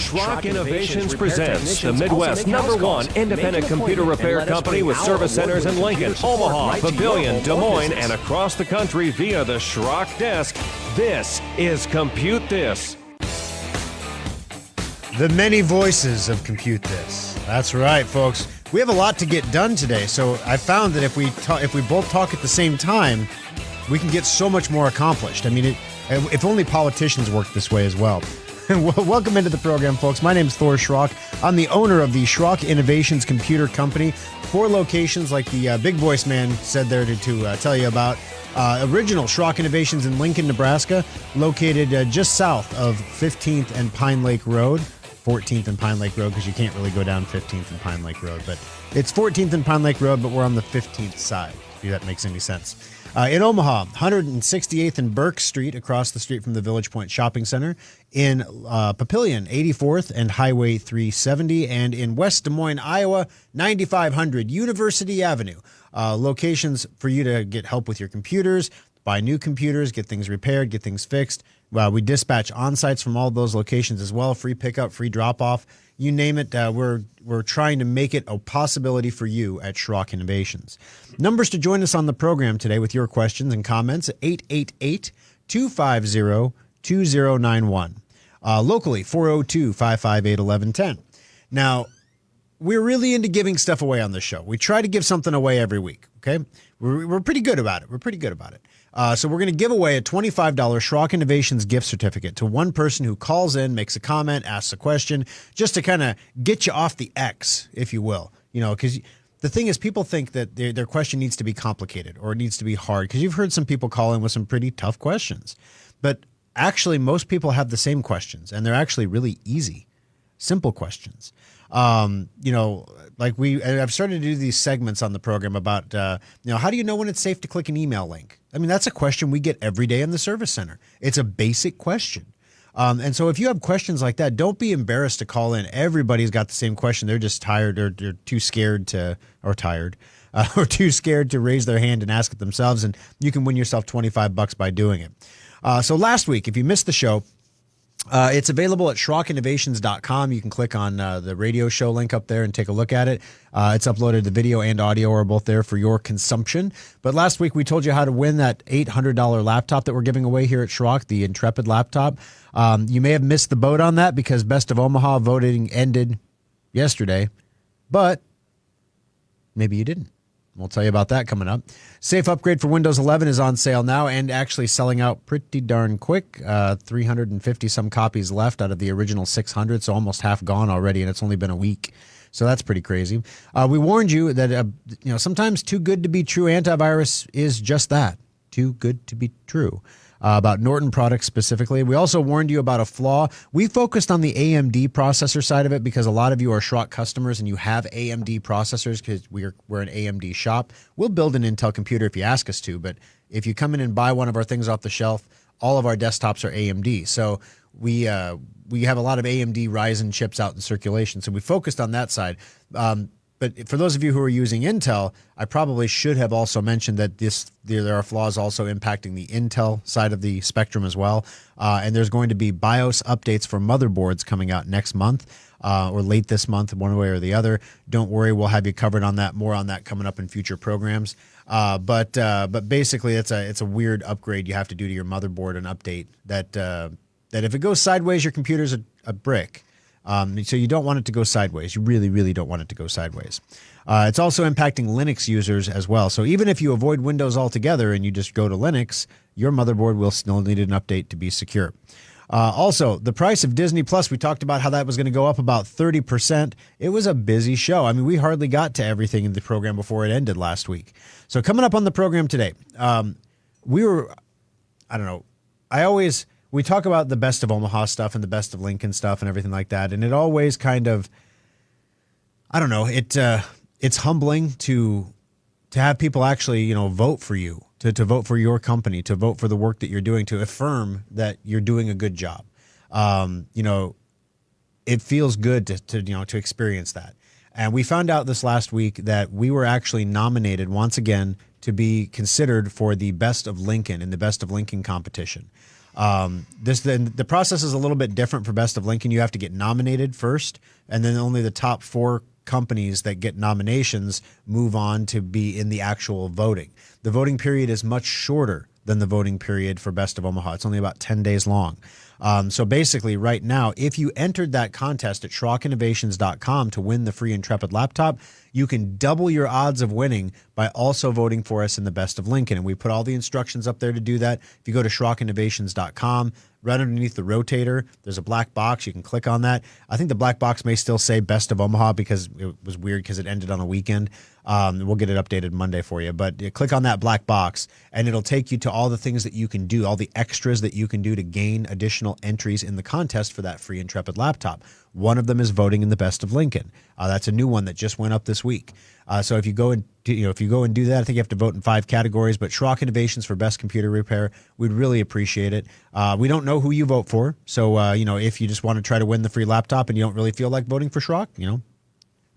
Schrock Innovations presents the Midwest #1 independent computer repair company with service centers in Lincoln, Omaha, Pavilion, Des Moines, and across the country via the Schrock desk. This is Compute This. The many voices of Compute This. That's right, folks. We have a lot to get done today, so I found that if we both talk at the same time, we can get so much more accomplished. I mean, if only politicians worked this way as well. Welcome into the program, folks. My name is Thor Schrock. I'm the owner of the Schrock Innovations Computer Company. 4 locations, like the big voice man said there to tell you about. Original Schrock Innovations in Lincoln, Nebraska, located just south of 15th and Pine Lake Road. 14th and Pine Lake Road, because you can't really go down 15th and Pine Lake Road. But it's 14th and Pine Lake Road, but we're on the 15th side, if that makes any sense. In Omaha, 168th and Burke Street, across the street from the Village Point Shopping Center. In Papillion, 84th and Highway 370. And in West Des Moines, Iowa, 9500 University Avenue. Locations for you to get help with your computers, buy new computers, get things repaired, get things fixed. We dispatch on-sites from all those locations as well. Free pickup, free drop-off. You name it, we're trying to make it a possibility for you at Schrock Innovations. Numbers to join us on the program today with your questions and comments: 888-250-2091. Locally, 402-558-1110. Now, we're really into giving stuff away on this show. We try to give something away every week, okay? We're pretty good about it. So we're going to give away a $25 Schrock Innovations gift certificate to one person who calls in, makes a comment, asks a question, just to kind of get you off the X, if you will. You know, because the thing is, people think that their question needs to be complicated or it needs to be hard, because you've heard some people call in with some pretty tough questions. But actually, most people have the same questions, and they're actually really easy, simple questions. I've started to do these segments on the program about, how do you know when it's safe to click an email link? I mean, that's a question we get every day in the service center. It's a basic question. And so if you have questions like that, don't be embarrassed to call in. Everybody's got the same question. They're just tired, or they're too scared or too scared to raise their hand and ask it themselves. And you can win yourself $25 by doing it. So last week, if you missed the show, it's available at SchrockInnovations.com. You can click on the radio show link up there and take a look at it. It's uploaded. The video and audio are both there for your consumption. But last week we told you how to win that $800 laptop that we're giving away here at Schrock, the Intrepid laptop. You may have missed the boat on that because Best of Omaha voting ended yesterday, but maybe you didn't. We'll tell you about that coming up. Safe upgrade for Windows 11 is on sale now and actually selling out pretty darn quick. 350 some copies left out of the original 600, so almost half gone already, and it's only been a week. So that's pretty crazy. We warned you that sometimes too good to be true antivirus is just that, too good to be true. About Norton products specifically. We also warned you about a flaw. We focused on the AMD processor side of it because a lot of you are Schrock customers and you have AMD processors because we're an AMD shop. We'll build an Intel computer if you ask us to, but if you come in and buy one of our things off the shelf, all of our desktops are AMD. So we have a lot of AMD Ryzen chips out in circulation, so we focused on that side. But for those of you who are using Intel, I probably should have also mentioned that there are flaws also impacting the Intel side of the spectrum as well. And there's going to be BIOS updates for motherboards coming out next month or late this month, one way or the other. Don't worry, we'll have you covered on that. More on that coming up in future programs. But basically, it's a weird upgrade you have to do to your motherboard, an update that if it goes sideways, your computer's a brick. So you don't want it to go sideways. You really, really don't want it to go sideways. It's also impacting Linux users as well. So even if you avoid Windows altogether and you just go to Linux, your motherboard will still need an update to be secure. Also, the price of Disney Plus, we talked about how that was going to go up about 30%. It was a busy show. I mean, we hardly got to everything in the program before it ended last week. So coming up on the program today, we talk about the Best of Omaha stuff and the Best of Lincoln stuff and everything like that. And it always kind of, it's humbling to have people actually, vote for you, to vote for your company, to vote for the work that you're doing, to affirm that you're doing a good job. It feels good to experience that. And we found out this last week that we were actually nominated once again to be considered for the Best of Lincoln in the Best of Lincoln competition. The process is a little bit different for Best of Lincoln. You have to get nominated first, and then only the top 4 companies that get nominations move on to be in the actual voting. The voting period is much shorter than the voting period for Best of Omaha. It's only about 10 days long. So basically right now, if you entered that contest at SchrockInnovations.com to win the free Intrepid laptop, you can double your odds of winning by also voting for us in the Best of Lincoln. And we put all the instructions up there to do that. If you go to SchrockInnovations.com, right underneath the rotator, there's a black box. You can click on that. I think the black box may still say Best of Omaha because it was weird because it ended on a weekend. We'll get it updated Monday for you. But you click on that black box, and it'll take you to all the things that you can do, all the extras that you can do to gain additional entries in the contest for that free Intrepid laptop. One of them is voting in the Best of Lincoln. That's a new one that just went up this week. So if you go and do that, I think you have to vote in 5 categories. But Schrock Innovations for best computer repair, we'd really appreciate it. We don't know who you vote for, so if you just want to try to win the free laptop and you don't really feel like voting for Schrock,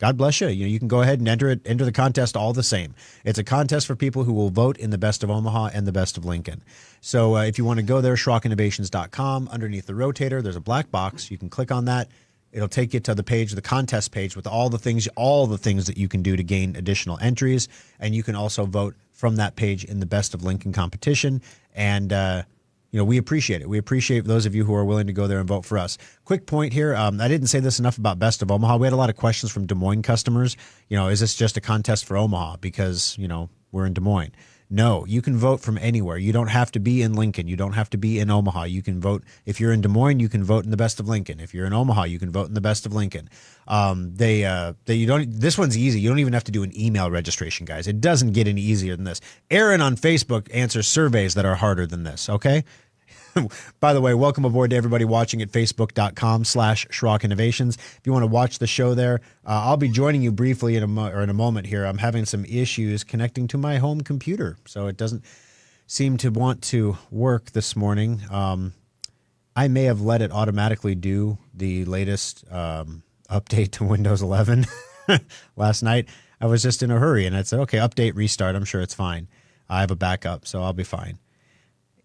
God bless you. You can go ahead and enter the contest all the same. It's a contest for people who will vote in the Best of Omaha and the Best of Lincoln. So if you want to go there, SchrockInnovations.com, underneath the rotator, there's a black box. You can click on that. It'll take you to the page, the contest page, with all the things that you can do to gain additional entries. And you can also vote from that page in the Best of Lincoln competition. And we appreciate it. We appreciate those of you who are willing to go there and vote for us. Quick point here. I didn't say this enough about Best of Omaha. We had a lot of questions from Des Moines customers. Is this just a contest for Omaha because, we're in Des Moines? No, you can vote from anywhere. You don't have to be in Lincoln. You don't have to be in Omaha. You can vote. If you're in Des Moines, you can vote in the Best of Lincoln. If you're in Omaha, you can vote in the Best of Lincoln. This one's easy. You don't even have to do an email registration, guys. It doesn't get any easier than this. Aaron on Facebook answers surveys that are harder than this. Okay. By the way, welcome aboard to everybody watching at facebook.com/Schrock Innovations. If you want to watch the show there, I'll be joining you briefly in a moment here. I'm having some issues connecting to my home computer, so it doesn't seem to want to work this morning. I may have let it automatically do the latest update to Windows 11 last night. I was just in a hurry, and I said, okay, update, restart. I'm sure it's fine. I have a backup, so I'll be fine.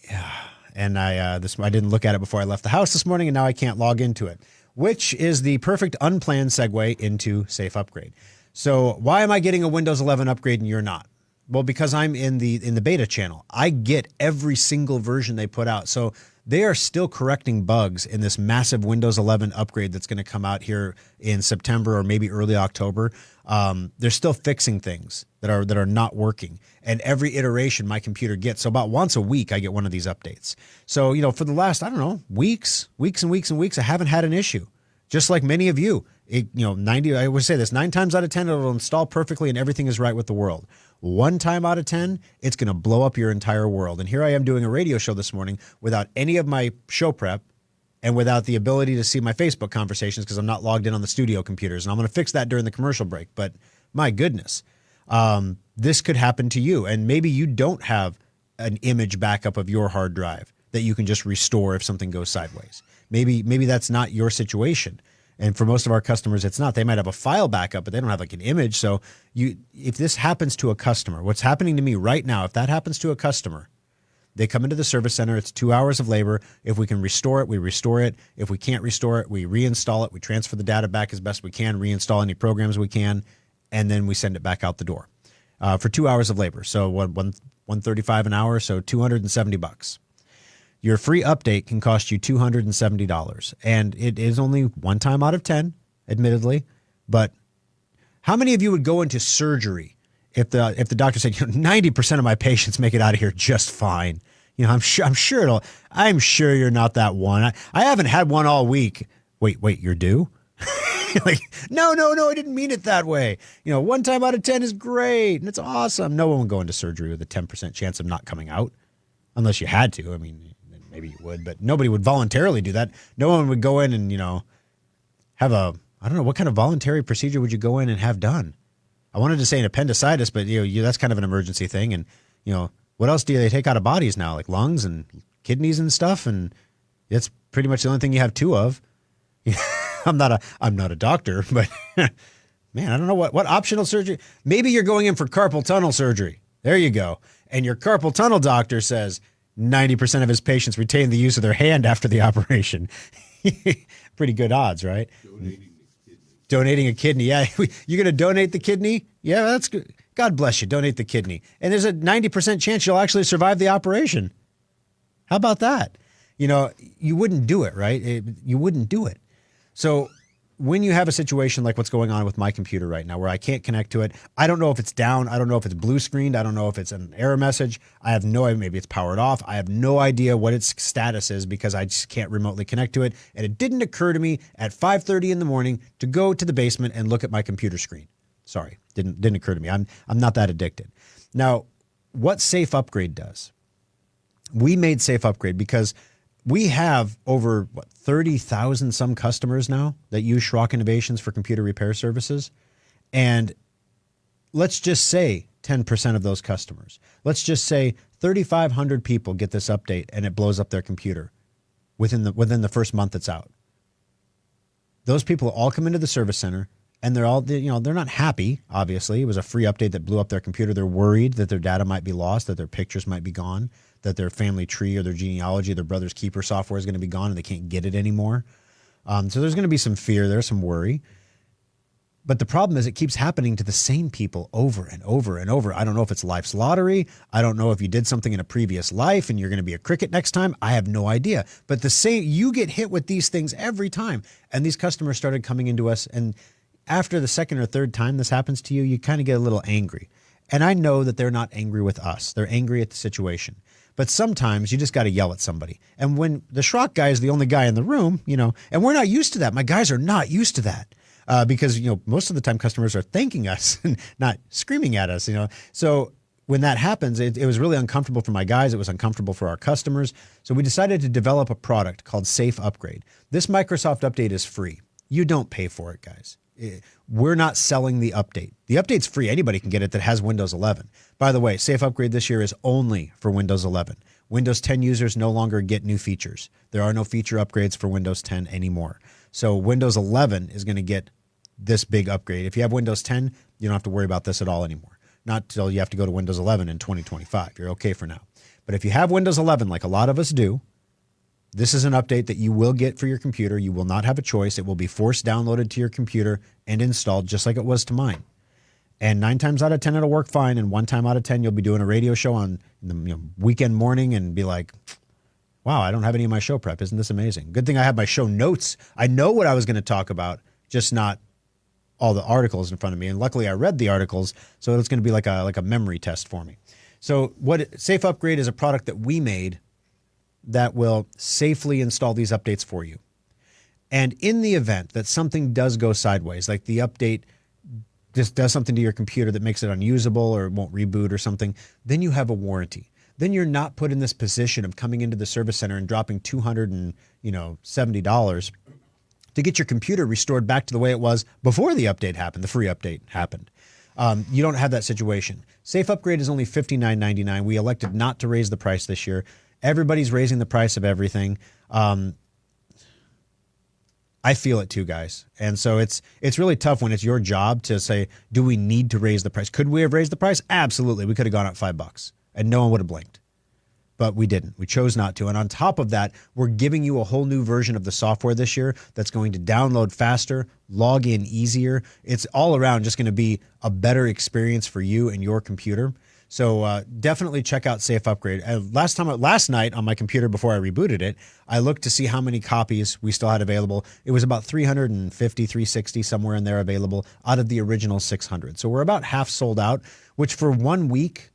Yeah. And I didn't look at it before I left the house this morning, and now I can't log into it, which is the perfect unplanned segue into Safe Upgrade. So why am I getting a Windows 11 upgrade and you're not? Well, because I'm in the beta channel. I get every single version they put out. So they are still correcting bugs in this massive Windows 11 upgrade that's going to come out here in September or maybe early October. They're still fixing things that are not working. And every iteration my computer gets, so about once a week, I get one of these updates. So, for the last, weeks and weeks and weeks, I haven't had an issue. Just like many of you, I would say this, 9 times out of 10, it'll install perfectly and everything is right with the world. 1 time out of 10, it's going to blow up your entire world. And here I am doing a radio show this morning without any of my show prep and without the ability to see my Facebook conversations because I'm not logged in on the studio computers. And I'm going to fix that during the commercial break. But my goodness, this could happen to you. And maybe you don't have an image backup of your hard drive that you can just restore if something goes sideways. Maybe that's not your situation. And for most of our customers, it's not. They might have a file backup, but they don't have like an image. So if this happens to a customer, what's happening to me right now, if that happens to a customer, they come into the service center. It's 2 hours of labor. If we can restore it, we restore it. If we can't restore it, we reinstall it. We transfer the data back as best we can, reinstall any programs we can, and then we send it back out the door for 2 hours of labor. So $135 an hour, so $270. Your free update can cost you $270, and it is only 1 time out of 10, admittedly. But how many of you would go into surgery if the doctor said 90% of my patients make it out of here just fine? I'm sure you're not that one. I haven't had one all week. Wait, you're due? Like, no, I didn't mean it that way. 1 time out of 10 is great and it's awesome. No one would go into surgery with a 10% chance of not coming out, unless you had to. I mean, maybe you would, but nobody would voluntarily do that. No one would go in and, have I don't know, what kind of voluntary procedure would you go in and have done? I wanted to say an appendicitis, but that's kind of an emergency thing. And, what else do they take out of bodies now? Like lungs and kidneys and stuff. And that's pretty much the only thing you have 2 of. I'm not a doctor, but man, I don't know what optional surgery. Maybe you're going in for carpal tunnel surgery. There you go. And your carpal tunnel doctor says, 90% of his patients retain the use of their hand after the operation. Pretty good odds, right? Donating a kidney. Yeah, you're going to donate the kidney? Yeah, that's good. God bless you. Donate the kidney. And there's a 90% chance you'll actually survive the operation. How about that? You know, you wouldn't do it, right? You wouldn't do it. So when you have a situation like what's going on with my computer right now where I can't connect to it, I don't know if it's down. I don't know if it's blue screened. I don't know if it's an error message. I have no idea. Maybe it's powered off. I have no idea what its status is because I just can't remotely connect to it. And it didn't occur to me at 5:30 in the morning to go to the basement and look at my computer screen. Sorry, didn't occur to me. I'm not that addicted. Now, what Safe Upgrade does, we made Safe Upgrade because we have over 30,000 some customers now that use Schrock Innovations for computer repair services. And let's just say 10% of those customers, let's just say 3,500 people get this update and it blows up their computer within the first month it's out. Those people all come into the service center and they're all, they're not happy, obviously. It was a free update that blew up their computer. They're worried that their data might be lost, that their pictures might be gone, that their family tree or their genealogy, their brother's keeper software is going to be gone and they can't get it anymore. So there's going to be some fear, there's some worry. But the problem is it keeps happening to the same people over and over and over. I don't know if it's life's lottery. I don't know if you did something in a previous life and you're going to be a cricket next time. I have no idea. But you get hit with these things every time. And these customers started coming into us, and after the second or third time this happens to you, you kind of get a little angry. And I know that they're not angry with us. They're angry at the situation. But sometimes you just got to yell at somebody. And when the Schrock guy is the only guy in the room, and we're not used to that. My guys are not used to that because, most of the time customers are thanking us and not screaming at us, So when that happens, it was really uncomfortable for my guys. It was uncomfortable for our customers. So we decided to develop a product called Safe Upgrade. This Microsoft update is free. You don't pay for it, guys. We're not selling the update. The update's free. Anybody can get it that has Windows 11. By the way, Safe Upgrade this year is only for Windows 11. Windows 10 users no longer get new features. There are no feature upgrades for Windows 10 anymore. So Windows 11 is going to get this big upgrade. If you have Windows 10, you don't have to worry about this at all anymore. Not till you have to go to Windows 11 in 2025. You're okay for now. But if you have Windows 11, like a lot of us do, this is an update that you will get for your computer. You will not have a choice. It will be forced downloaded to your computer and installed just like it was to mine. And 9 times out of 10, it'll work fine. And 1 time out of 10, you'll be doing a radio show on the weekend morning and be like, wow, I don't have any of my show prep. Isn't this amazing? Good thing I have my show notes. I know what I was going to talk about, just not all the articles in front of me. And luckily I read the articles, so it's going to be like a memory test for me. So Safe Upgrade is a product that we made that will safely install these updates for you. And in the event that something does go sideways, like the update just does something to your computer that makes it unusable or it won't reboot or something, then you have a warranty. Then you're not put in this position of coming into the service center and dropping $270 to get your computer restored back to the way it was before the update happened, the free update happened. You don't have that situation. Safe Upgrade is only $59.99. We elected not to raise the price this year. Everybody's raising the price of everything. I feel it too, guys. And so it's really tough when it's your job to say, do we need to raise the price? Could we have raised the price? Absolutely. We could have gone up $5 and no one would have blinked. But we didn't. We chose not to. And on top of that, we're giving you a whole new version of the software this year that's going to download faster, log in easier. It's all around just going to be a better experience for you and your computer. So definitely check out Safe Upgrade. Last night on my computer before I rebooted it, I looked to see how many copies we still had available. It was about 350, 360, somewhere in there available out of the original 600. So we're about half sold out, which for 1 week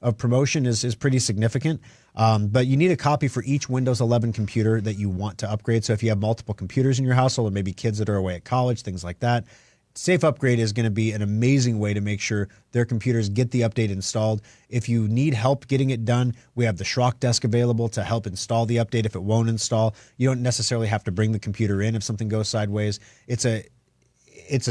of promotion is pretty significant. But you need a copy for each Windows 11 computer that you want to upgrade. So if you have multiple computers in your household or maybe kids that are away at college, things like that, Safe Upgrade is going to be an amazing way to make sure their computers get the update installed. If you need help getting it done, we have the Schrock desk available to help install the update if it won't install. You don't necessarily have to bring the computer in if something goes sideways. It's a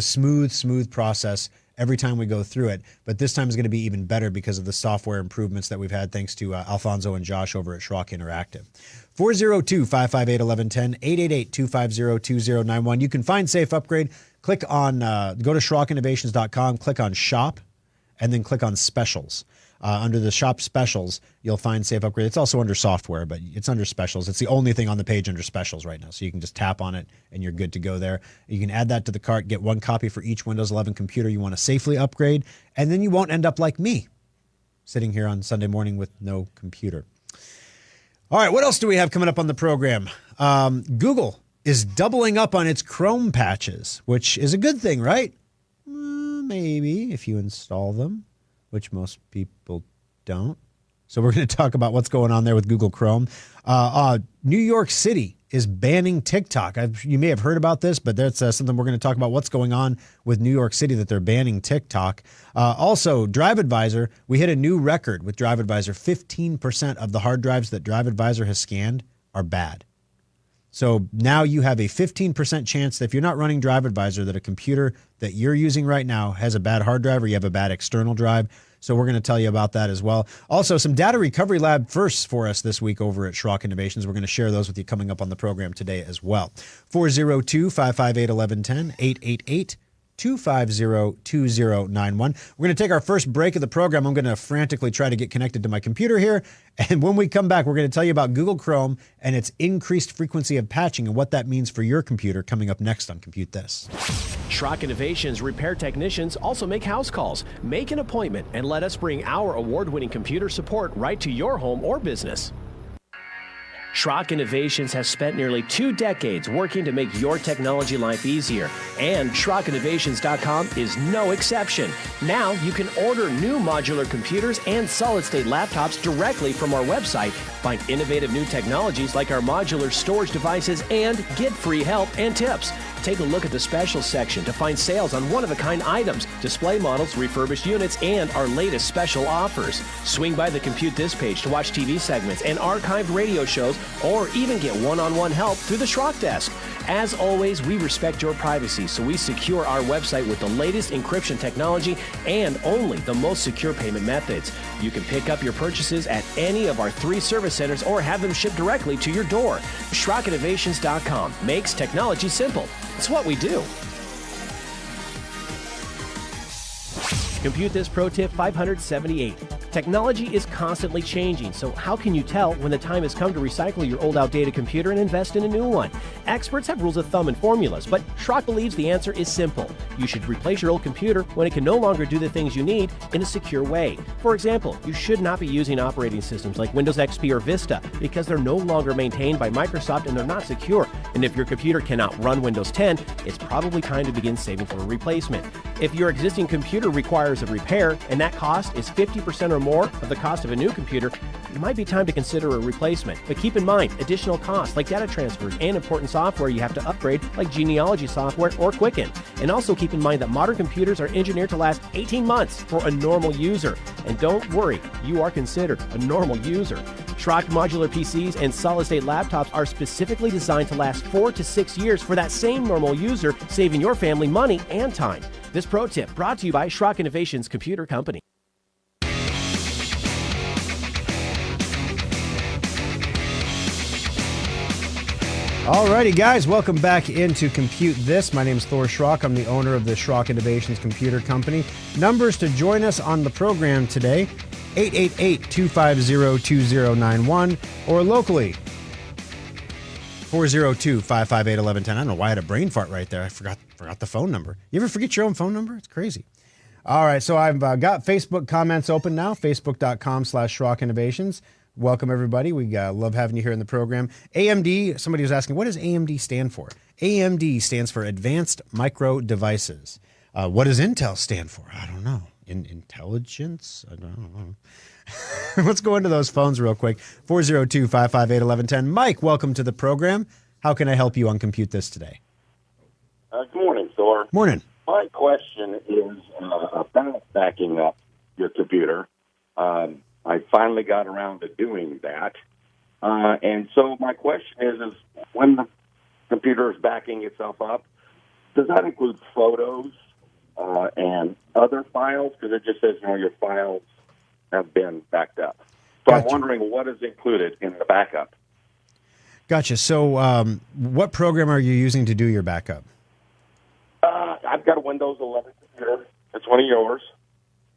smooth process every time we go through it. But this time is going to be even better because of the software improvements that we've had thanks to Alfonso and Josh over at Schrock Interactive. 402-558-1110, 888-250-2091. You can find Safe Upgrade. Click on, go to SchrockInnovations.com, click on Shop, and then click on Specials. Under the shop specials, you'll find Safe Upgrade. It's also under software, but it's under specials. It's the only thing on the page under specials right now. So you can just tap on it and you're good to go there. You can add that to the cart, get one copy for each Windows 11 computer you want to safely upgrade, and then you won't end up like me, sitting here on Sunday morning with no computer. All right, what else do we have coming up on the program? Google is doubling up on its Chrome patches, which is a good thing, right? Maybe if you install them, which most people don't. So we're going to talk about what's going on there with Google Chrome. New York City is banning TikTok. You may have heard about this, but that's something we're going to talk about, what's going on with New York City, that they're banning TikTok. Also, DriveAdvisor, we hit a new record with DriveAdvisor. 15% of the hard drives that DriveAdvisor has scanned are bad. So now you have a 15% chance that if you're not running DriveAdvisor, that a computer that you're using right now has a bad hard drive or you have a bad external drive. So we're going to tell you about that as well. Also, some data recovery lab firsts for us this week over at Schrock Innovations. We're going to share those with you coming up on the program today as well. 402-558-1110, 888 250-2091. We're going to take our first break of the program. I'm going to frantically try to get connected to my computer here. And when we come back, we're going to tell you about Google Chrome and its increased frequency of patching and what that means for your computer coming up next on Compute This. Schrock Innovations repair technicians also make house calls. Make an appointment and let us bring our award-winning computer support right to your home or business. Schrock Innovations has spent nearly 2 decades working to make your technology life easier, and SchrockInnovations.com is no exception. Now you can order new modular computers and solid-state laptops directly from our website, find innovative new technologies like our modular storage devices, and get free help and tips. Take a look at the specials section to find sales on one-of-a-kind items, display models, refurbished units, and our latest special offers. Swing by the Compute This page to watch TV segments and archived radio shows, or even get one-on-one help through the Schrock Desk. As always, we respect your privacy, so we secure our website with the latest encryption technology and only the most secure payment methods. You can pick up your purchases at any of our 3 service centers or have them shipped directly to your door. SchrockInnovations.com makes technology simple. It's what we do. Compute This Pro Tip 578. Technology is constantly changing, so how can you tell when the time has come to recycle your old outdated computer and invest in a new one? Experts have rules of thumb and formulas, but Schrock believes the answer is simple. You should replace your old computer when it can no longer do the things you need in a secure way. For example, you should not be using operating systems like Windows XP or Vista because they're no longer maintained by Microsoft and they're not secure. And if your computer cannot run Windows 10, it's probably time to begin saving for a replacement. If your existing computer requires a repair and that cost is 50% or more of the cost of a new computer, it might be time to consider a replacement. But keep in mind, additional costs like data transfers and important software you have to upgrade like genealogy software or Quicken. And also keep in mind that modern computers are engineered to last 18 months for a normal user. And don't worry, you are considered a normal user. Schrock modular PCs and solid-state laptops are specifically designed to last 4 to 6 years for that same normal user, saving your family money and time. This pro tip brought to you by Schrock Innovations Computer Company. Alrighty, guys, welcome back into Compute This. My name is Thor Schrock. I'm the owner of the Schrock Innovations Computer Company. Numbers to join us on the program today, 888-250-2091, or locally, 402-558-1110. I don't know why I had a brain fart right there. I forgot the phone number. You ever forget your own phone number? It's crazy. All right, so I've got Facebook comments open now, facebook.com/Schrock Innovations. Welcome, everybody. We love having you here in the program. AMD, somebody was asking, what does AMD stand for? AMD stands for Advanced Micro Devices. What does Intel stand for? I don't know. Intelligence? I don't know. Let's go into those phones real quick. 402-558-1110. Mike, welcome to the program. How can I help you on Compute This today? Good morning, Thor. Morning. My question is about backing up your computer. I finally got around to doing that. And so my question is when the computer is backing itself up, does that include photos and other files? Because it just says, your files have been backed up. So Gotcha. I'm wondering what is included in the backup. Gotcha. So what program are you using to do your backup? I've got a Windows 11 computer. It's one of yours.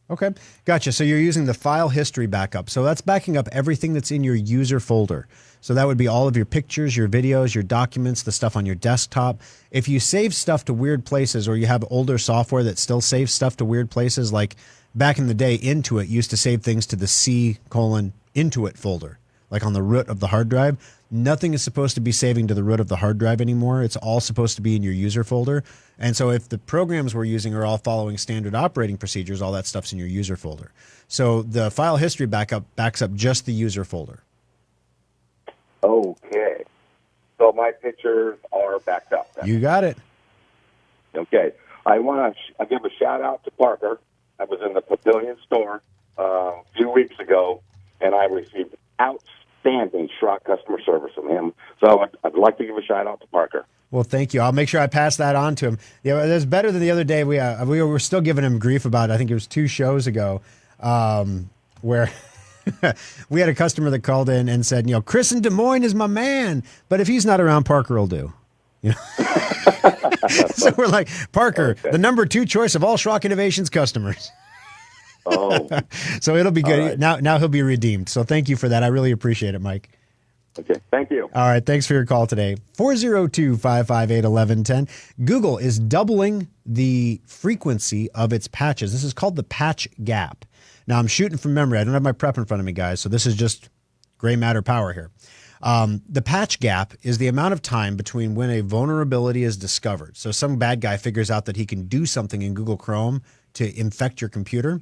Okay, gotcha. So you're using the file history backup. So that's backing up everything that's in your user folder. So that would be all of your pictures, your videos, your documents, the stuff on your desktop. If you save stuff to weird places, or you have older software that still saves stuff to weird places, like back in the day, Intuit used to save things to the C:"Intuit" folder, like on the root of the hard drive. Nothing is supposed to be saving to the root of the hard drive anymore. It's all supposed to be in your user folder. And so if the programs we're using are all following standard operating procedures, all that stuff's in your user folder. So the file history backup backs up just the user folder. Okay. So my pictures are backed up then. You got it. Okay. I want to give a shout out to Parker. I was in the Pavilion store a few weeks ago, and I received outstanding Schrock customer service from him. So I'd like to give a shout out to Parker. Well, thank you. I'll make sure I pass that on to him. Yeah, it was better than the other day. We were still giving him grief about it. I think it was 2 shows ago, where we had a customer that called in and said, Chris in Des Moines is my man, but if he's not around, Parker will do. So we're like, Parker, the number 2 choice of all Schrock Innovations customers. Oh. So it'll be good. Right. Now he'll be redeemed. So thank you for that. I really appreciate it, Mike. Okay, thank you. All right, thanks for your call today. 402-558-1110. Google is doubling the frequency of its patches. This is called the patch gap. Now, I'm shooting from memory. I don't have my prep in front of me, guys, so this is just gray matter power here. The patch gap is the amount of time between when a vulnerability is discovered. So some bad guy figures out that he can do something in Google Chrome to infect your computer,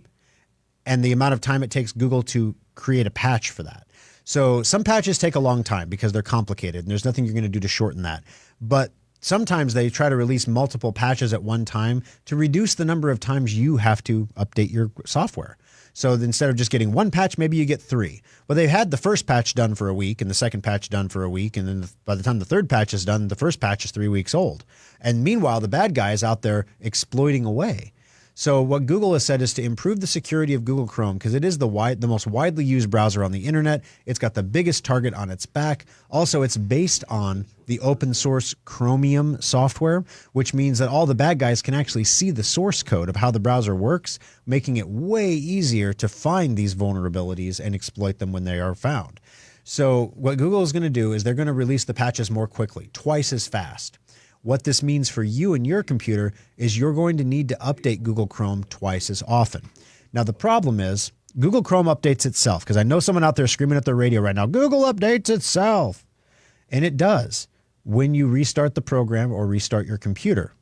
and the amount of time it takes Google to create a patch for that. So some patches take a long time because they're complicated, and there's nothing you're going to do to shorten that. But sometimes they try to release multiple patches at one time to reduce the number of times you have to update your software. So instead of just getting 1 patch, maybe you get 3. Well, they've had the first patch done for a week and the second patch done for a week. And then by the time the third patch is done, the first patch is 3 weeks old. And meanwhile, the bad guy is out there exploiting away. So what Google has said is to improve the security of Google Chrome, because it is the most widely used browser on the internet. It's got the biggest target on its back. Also, it's based on the open source Chromium software, which means that all the bad guys can actually see the source code of how the browser works, making it way easier to find these vulnerabilities and exploit them when they are found. So what Google is going to do is they're going to release the patches more quickly, twice as fast. What this means for you and your computer is you're going to need to update Google Chrome twice as often. Now, the problem is Google Chrome updates itself, because I know someone out there screaming at their radio right now, Google updates itself. And it does when you restart the program or restart your computer.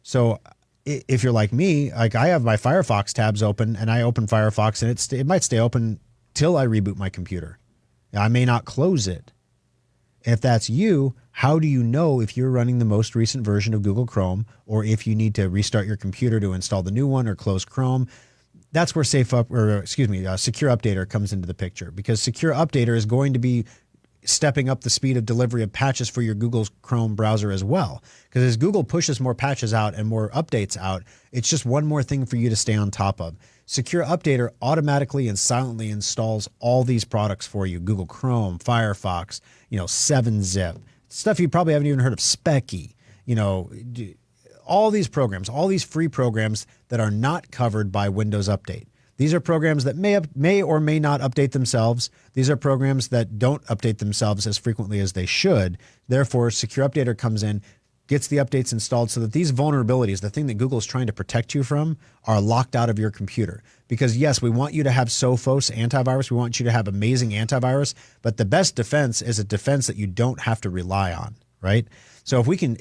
So if you're like me, like I have my Firefox tabs open and I open Firefox and it might stay open till I reboot my computer. I may not close it. If that's you, how do you know if you're running the most recent version of Google Chrome, or if you need to restart your computer to install the new one or close Chrome? That's where Secure Updater comes into the picture, because Secure Updater is going to be stepping up the speed of delivery of patches for your Google's Chrome browser as well. Because as Google pushes more patches out and more updates out, it's just one more thing for you to stay on top of. Secure Updater automatically and silently installs all these products for you. Google Chrome, Firefox, 7-Zip, stuff you probably haven't even heard of, Specky, all these programs, all these free programs that are not covered by Windows Update. These are programs that may or may not update themselves. These are programs that don't update themselves as frequently as they should. Therefore, Secure Updater comes in, gets the updates installed so that these vulnerabilities, the thing that Google is trying to protect you from, are locked out of your computer. Because yes, we want you to have Sophos antivirus. We want you to have amazing antivirus, but the best defense is a defense that you don't have to rely on, right? So if we can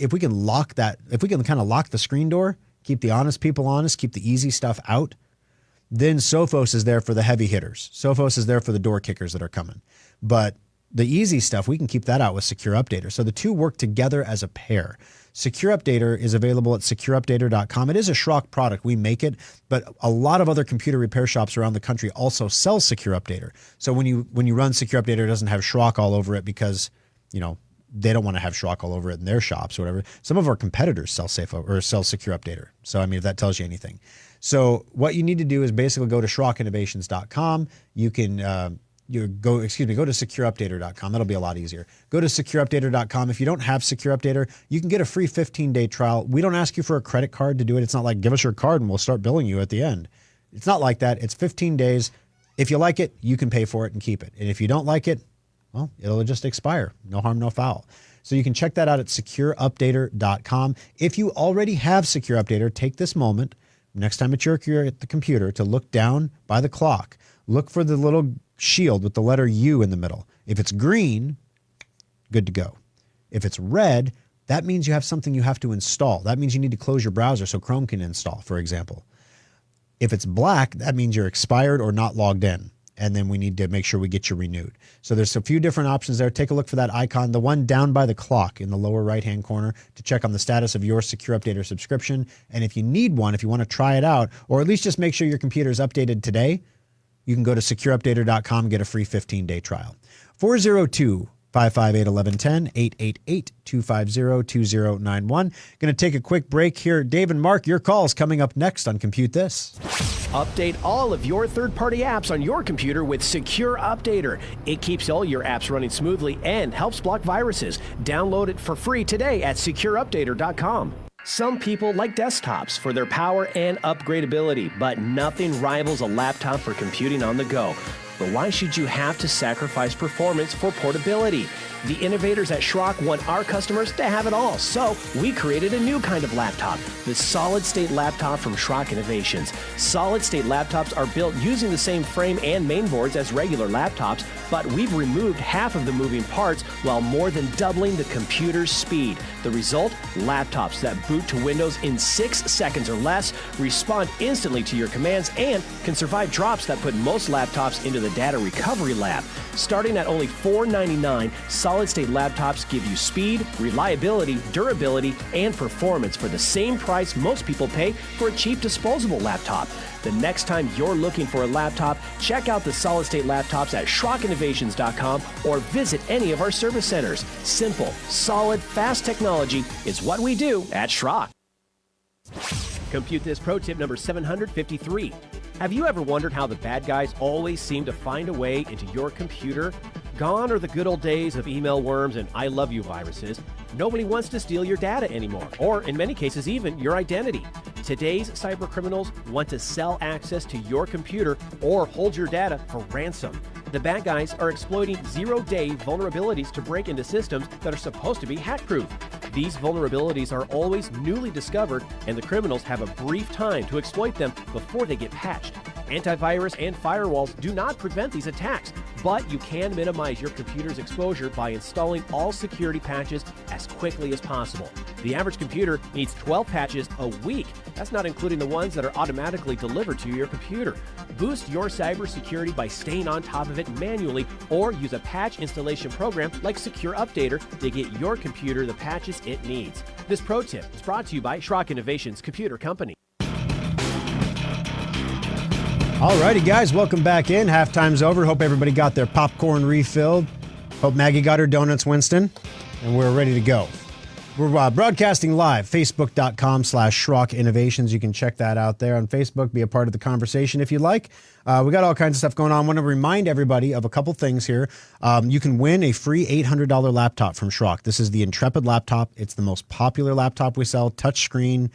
lock that, if we can kind of lock the screen door, keep the honest people honest, keep the easy stuff out, then Sophos is there for the heavy hitters. Sophos is there for the door kickers that are coming. But the easy stuff, we can keep that out with Secure Updater. So the two work together as a pair. Secure Updater is available at secureupdater.com. It is a Schrock product. We make it, but a lot of other computer repair shops around the country also sell Secure Updater. So when you run Secure Updater, it doesn't have Schrock all over it because, they don't want to have Schrock all over it in their shops or whatever. Some of our competitors sell Secure Updater. So, if that tells you anything. So what you need to do is basically go to SchrockInnovations.com. You can go to secureupdater.com. That'll be a lot easier. Go to secureupdater.com. If you don't have Secure Updater, you can get a free 15-day trial. We don't ask you for a credit card to do it. It's not like give us your card and we'll start billing you at the end. It's not like that. It's 15 days. If you like it, you can pay for it and keep it. And if you don't like it, well, it'll just expire. No harm, no foul. So you can check that out at secureupdater.com. If you already have Secure Updater, take this moment next time you're at the computer to look down by the clock. Look for the little shield with the letter U in the middle. If it's green, good to go. If it's red, that means you have something you have to install. That means you need to close your browser so Chrome can install, for example. If it's black, that means you're expired or not logged in. And then we need to make sure we get you renewed. So there's a few different options there. Take a look for that icon, the one down by the clock in the lower right-hand corner, to check on the status of your Secure Updater subscription. And if you need one, if you want to try it out, or at least just make sure your computer is updated today, you can go to secureupdater.com and get a free 15-day trial. 402-558-1110, 888-250-2091. Going to take a quick break here. Dave and Mark, your call's coming up next on Compute This. Update all of your third-party apps on your computer with Secure Updater. It keeps all your apps running smoothly and helps block viruses. Download it for free today at secureupdater.com. Some people like desktops for their power and upgradability, but nothing rivals a laptop for computing on the go. But why should you have to sacrifice performance for portability? The innovators at Schrock want our customers to have it all, so we created a new kind of laptop, the solid-state laptop from Schrock Innovations. Solid-state laptops are built using the same frame and mainboards as regular laptops, but we've removed half of the moving parts while more than doubling the computer's speed. The result? Laptops that boot to Windows in 6 seconds or less, respond instantly to your commands, and can survive drops that put most laptops into the data recovery lab. Starting at only $499, solid-state laptops give you speed, reliability, durability, and performance for the same price most people pay for a cheap disposable laptop. The next time you're looking for a laptop, check out the solid-state laptops at SchrockInnovations.com or visit any of our service centers. Simple, solid, fast technology is what we do at Schrock. Compute This pro tip number 753. Have you ever wondered how the bad guys always seem to find a way into your computer? Gone are the good old days of email worms and I love you viruses. Nobody wants to steal your data anymore, or in many cases even your identity. Today's cyber criminals want to sell access to your computer or hold your data for ransom. The bad guys are exploiting zero-day vulnerabilities to break into systems that are supposed to be hack-proof. These vulnerabilities are always newly discovered, and the criminals have a brief time to exploit them before they get patched. Antivirus and firewalls do not prevent these attacks, but you can minimize your computer's exposure by installing all security patches as quickly as possible. The average computer needs 12 patches a week. That's not including the ones that are automatically delivered to your computer. Boost your cybersecurity by staying on top of it manually, or use a patch installation program like Secure Updater to get your computer the patches it needs. This pro tip is brought to you by Schrock Innovations Computer Company. All righty, guys, welcome back in. Halftime's over. Hope everybody got their popcorn refilled. Hope Maggie got her donuts, Winston, and we're ready to go. We're broadcasting live, facebook.com/Schrock Innovations. You can check that out there on Facebook. Be a part of the conversation if you'd like. We got all kinds of stuff going on. I want to remind everybody of a couple things here. You can win a free $800 laptop from Schrock. This is the Intrepid laptop. It's the most popular laptop we sell. Touchscreen,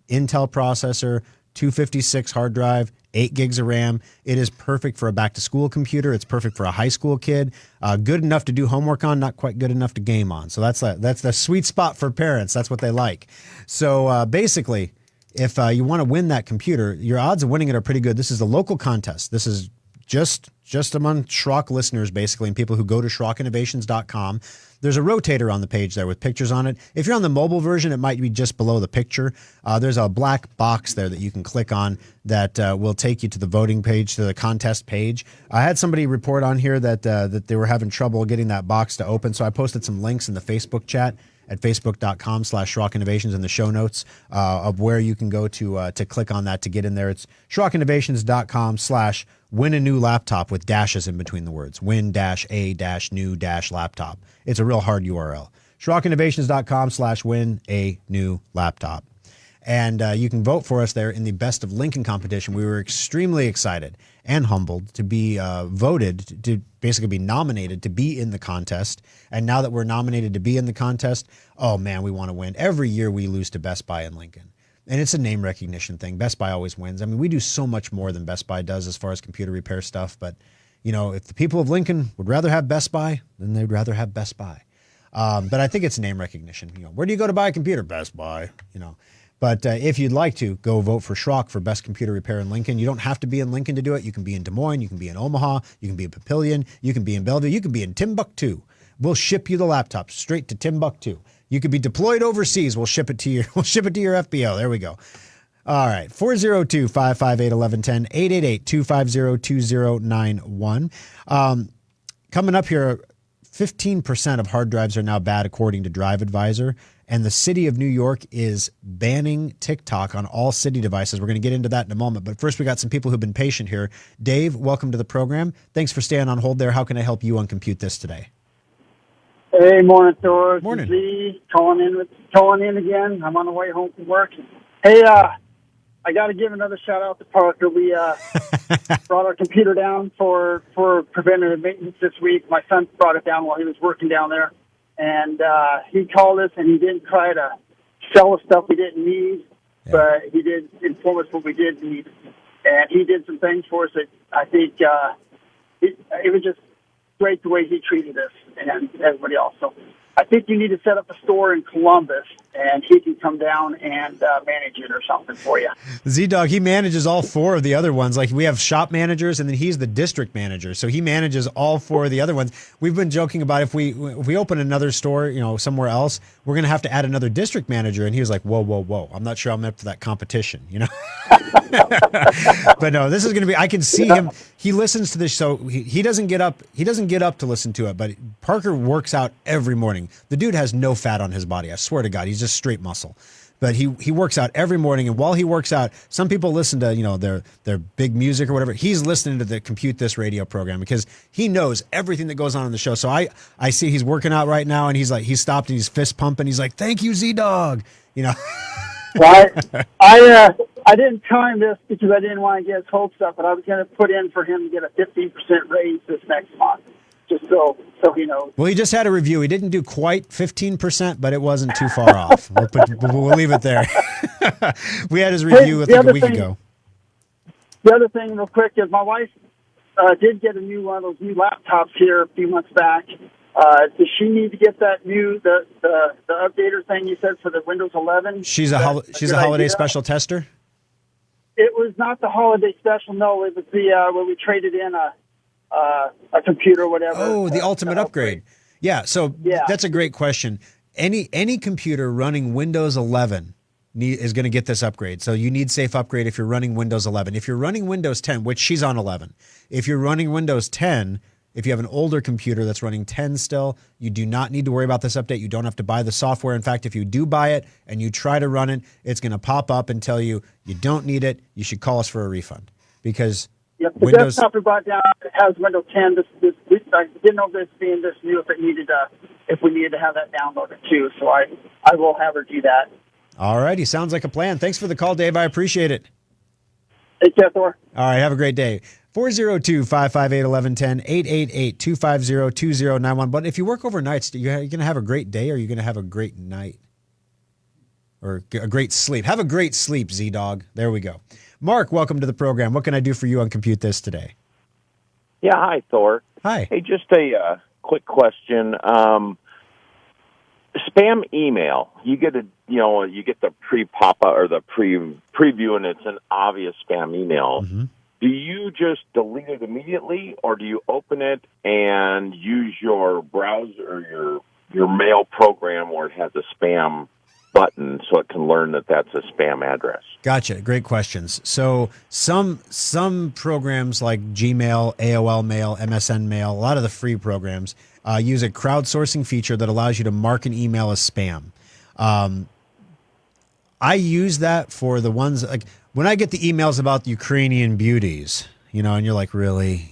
Intel processor, 256 hard drive, 8 gigs of RAM. It is perfect for a back-to-school computer. It's perfect for a high school kid. Good enough to do homework on, not quite good enough to game on. So that's the sweet spot for parents. That's what they like. So basically, if you want to win that computer, your odds of winning it are pretty good. This is a local contest. This is just among Schrock listeners, basically, and people who go to SchrockInnovations.com. There's a rotator on the page there with pictures on it. If you're on the mobile version, it might be just below the picture. There's a black box there that you can click on that will take you to the voting page, to the contest page. I had somebody report on here that they were having trouble getting that box to open, so I posted some links in the Facebook chat at facebook.com/Schrock Innovations in the show notes of where you can go to click on that to get in there. It's SchrockInnovations.com/win a new laptop with dashes in between the words. Win-a-new-laptop. It's a real hard URL. SchrockInnovations.com/win a new laptop. And you can vote for us there in the Best of Lincoln competition. We were extremely excited and humbled to be voted, to basically be nominated to be in the contest. And now that we're nominated to be in the contest, oh man, we want to win. Every year we lose to Best Buy in Lincoln. And it's a name recognition thing. Best Buy always wins. I mean, we do so much more than Best Buy does as far as computer repair stuff. But, if the people of Lincoln would rather have Best Buy, then they'd rather have Best Buy. But I think it's name recognition. Where do you go to buy a computer? Best Buy, But if you'd like to, go vote for Schrock for best computer repair in Lincoln. You don't have to be in Lincoln to do it. You can be in Des Moines. You can be in Omaha. You can be in Papillion. You can be in Bellevue. You can be in Timbuktu. We'll ship you the laptop straight to Timbuktu. You could be deployed overseas. We'll ship it to your FBO. There we go. All right. 402-558-1110, 888-250-2091. Coming up here, 15% of hard drives are now bad, according to Drive Advisor. And the city of New York is banning TikTok on all city devices. We're going to get into that in a moment. But first, we got some people who've been patient here. Dave, welcome to the program. Thanks for staying on hold there. How can I help you on Compute This today? Hey, morning, Thor. Morning. Z, calling in again. I'm on the way home from work. Hey, I got to give another shout out to Parker. We brought our computer down for preventative maintenance this week. My son brought it down while he was working down there, and he called us, and he didn't try to sell us stuff we didn't need, but he did inform us what we did need, and he did some things for us that I think it was just great the way he treated us and everybody else. So I think you need to set up a store in Columbus, and he can come down and manage it or something for you. Z-Dog, he manages all four of the other ones. Like, we have shop managers, and then he's the district manager. So he manages all four of the other ones. We've been joking about if we open another store, somewhere else, we're going to have to add another district manager. And he was like, whoa. I'm not sure I'm up for that competition, But no, this is going to be, I can see him. He listens to this show. He doesn't get up. He doesn't get up to listen to it, but Parker works out every morning. The dude has no fat on his body. I swear to God, he's just straight muscle. But he works out every morning, and while he works out, some people listen to their big music or whatever. He's listening to the Compute This radio program because he knows everything that goes on in the show. So I see he's working out right now, and he's stopped and he's fist pumping. He's like, "Thank you, Z-Dog." Well, I didn't tell him this because I didn't want to get his hopes up, but I was going to put in for him to get a 15% raise this next month, just so he knows. Well, he just had a review. He didn't do quite 15%, but it wasn't too far off. We'll leave it there. We had his review, I think, a week ago. The other thing, real quick, is my wife did get one of those new laptops here a few months back. Does she need to get that the updater thing you said for the Windows 11? She's a holiday special tester? It was not the holiday special. No, it was the where we traded in a computer or whatever. Oh, the ultimate upgrade. Yeah, so that's a great question. Any computer running Windows 11 is going to get this upgrade. So you need Safe Upgrade if you're running Windows 11. If you're running Windows 10, which she's on 11, if you're running Windows 10, if you have an older computer that's running 10 still, you do not need to worry about this update. You don't have to buy the software. In fact, if you do buy it and you try to run it, it's going to pop up and tell you don't need it. You should call us for a refund because the Windows. desktop we brought down has Windows 10. I didn't know this being this new if we needed to have that downloaded too. So I will have her do that. All righty, sounds like a plan. Thanks for the call, Dave. I appreciate it. Take care, Thor. All right, have a great day. 402-558-1110, 888-250-2091. But if you work overnights, you're going to have a great day or you're going to have a great night or a great sleep. Have a great sleep, Z-Dog. There we go. Mark, welcome to the program. What can I do for you on Compute This today? Yeah, hi, Thor. Hi. Hey, just a quick question. Spam email. You get the pre-pop-up or the preview, and it's an obvious spam email. Mm-hmm. Do you just delete it immediately, or do you open it and use your browser or your mail program where it has a spam button so it can learn that that's a spam address? Gotcha. Great questions. So some programs like Gmail, AOL Mail, MSN Mail, a lot of the free programs use a crowdsourcing feature that allows you to mark an email as spam. I use that for the ones like when I get the emails about the Ukrainian beauties, and you're like, really,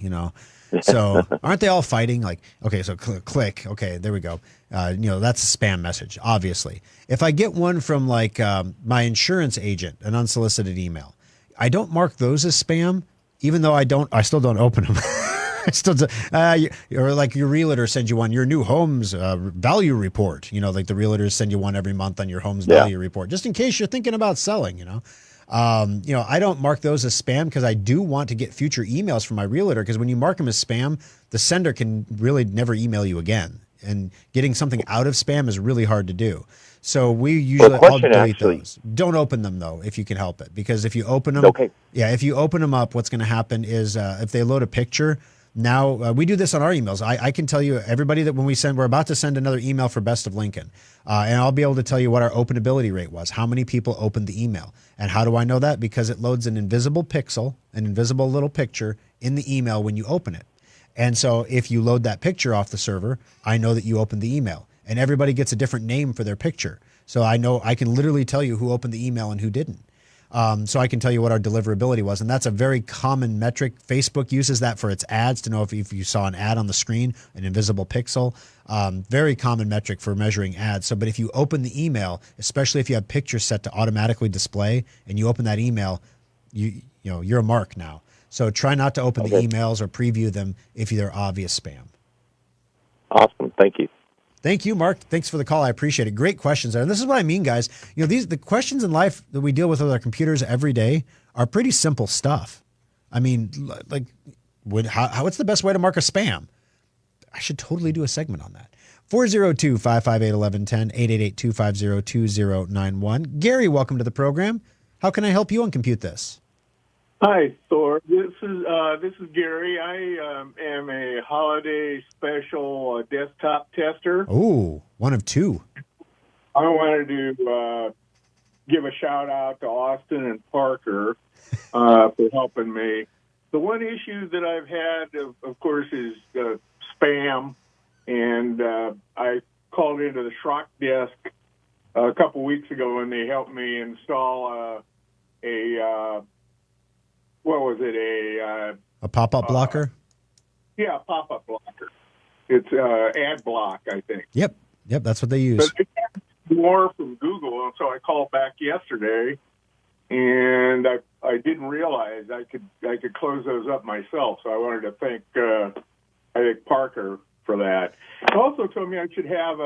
so aren't they all fighting? Like, okay, so click. Okay, there we go. That's a spam message, obviously. If I get one from like my insurance agent, an unsolicited email, I don't mark those as spam, even though I still don't open them. Still, or like your realtor sends you one, your new home's value report. Like the realtors send you one every month on your home's value report, just in case you're thinking about selling. I don't mark those as spam because I do want to get future emails from my realtor. Because when you mark them as spam, the sender can really never email you again, and getting something out of spam is really hard to do. So we usually all delete those. Don't open them though, if you can help it, because if you open them, if you open them up, what's going to happen is if they load a picture. Now we do this on our emails. I can tell you everybody that when we're about to send another email for Best of Lincoln, and I'll be able to tell you what our openability rate was, how many people opened the email. And how do I know that? Because it loads an invisible pixel, an invisible little picture in the email when you open it. And so if you load that picture off the server, I know that you opened the email. And everybody gets a different name for their picture. So I know I can literally tell you who opened the email and who didn't. So I can tell you what our deliverability was. And that's a very common metric. Facebook uses that for its ads to know if you saw an ad on the screen, an invisible pixel. Very common metric for measuring ads. But if you open the email, especially if you have pictures set to automatically display and you open that email, you're a mark now. So try not to open the emails or preview them if they're obvious spam. Awesome. Thank you. Thank you, Mark. Thanks for the call. I appreciate it. Great questions there. And this is what I mean, guys. The questions in life that we deal with our computers every day are pretty simple stuff. I mean, like, what's the best way to mark a spam? I should totally do a segment on that. 402-558-1110, 888-250-2091. Gary, welcome to the program. How can I help you on Compute This? Hi, Thor. This is Gary. I am a holiday special desktop tester. Oh, one of two. I wanted to give a shout out to Austin and Parker for helping me. The one issue that I've had, of course, is spam, and I called into the Schrock desk a couple weeks ago, and they helped me install a pop-up blocker? Yeah, a pop-up blocker. It's ad block, I think. Yep, that's what they use. But they have more from Google, and so I called back yesterday, and I didn't realize I could close those up myself. So I wanted to thank Parker for that. He also told me I should have